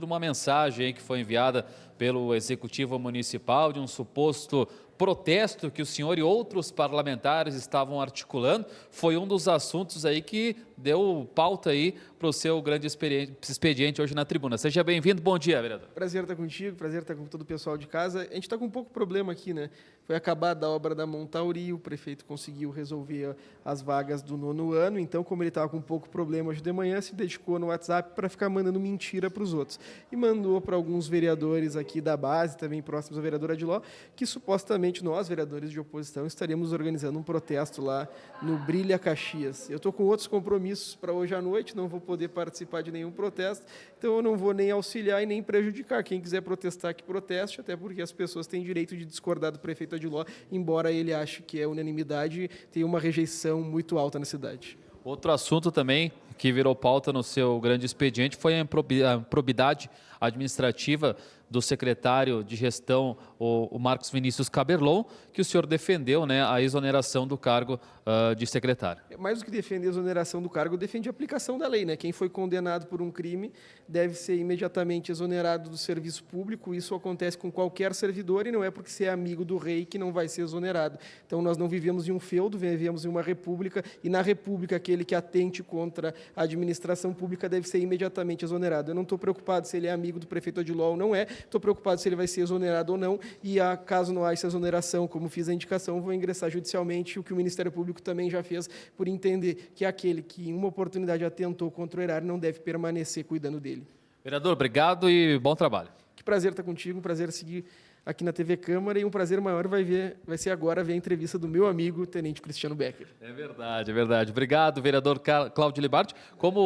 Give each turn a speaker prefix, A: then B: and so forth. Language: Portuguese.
A: Uma mensagem aí que foi enviada pelo Executivo Municipal de um suposto protesto que o senhor e outros parlamentares estavam articulando, foi um dos assuntos aí que deu pauta aí para o seu grande expediente hoje na tribuna. Seja bem-vindo, bom dia, vereador.
B: Prazer estar contigo, prazer estar com todo o pessoal de casa. A gente está com um pouco problema aqui, né? Foi acabada a obra da Montauri, o prefeito conseguiu resolver as vagas do 9º ano, então como ele estava com um pouco problema hoje de manhã, se dedicou no WhatsApp para ficar mandando mentira para os outros. E mandou para alguns vereadores aqui da base, também próximos ao vereador Adiló, que supostamente nós, vereadores de oposição, estaríamos organizando um protesto lá no Brilha Caxias. Eu estou com outros compromissos para hoje à noite, não vou poder participar de nenhum protesto, então eu não vou nem auxiliar e nem prejudicar. Quem quiser protestar, que proteste, até porque as pessoas têm direito de discordar do prefeito Adiló, embora ele ache que é unanimidade, tem uma rejeição muito alta na cidade.
A: Outro assunto também que virou pauta no seu grande expediente foi a improbidade administrativa do secretário de gestão, o Marcos Vinícius Caberlon, que o senhor defendeu, né, a exoneração do cargo de secretário.
B: Mais do que defender a exoneração do cargo, defende a aplicação da lei, né? Quem foi condenado por um crime deve ser imediatamente exonerado do serviço público. Isso acontece com qualquer servidor e não é porque você é amigo do rei que não vai ser exonerado. Então, nós não vivemos em um feudo, vivemos em uma república e na república aquele que atente contra a administração pública deve ser imediatamente exonerado. Eu não estou preocupado se ele é amigo do prefeito Adiló ou não é, estou preocupado se ele vai ser exonerado ou não e, caso não haja essa exoneração, como fiz a indicação, vou ingressar judicialmente, o que o Ministério Público também já fez, por entender que aquele que em uma oportunidade atentou contra o erário não deve permanecer cuidando dele.
A: Vereador, obrigado e bom trabalho.
B: Que prazer estar contigo, um prazer seguir aqui na TV Câmara e um prazer maior vai ser agora ver a entrevista do meu amigo, Tenente Cristiano Becker.
A: É verdade, é verdade. Obrigado, vereador Cláudio Libardi. Como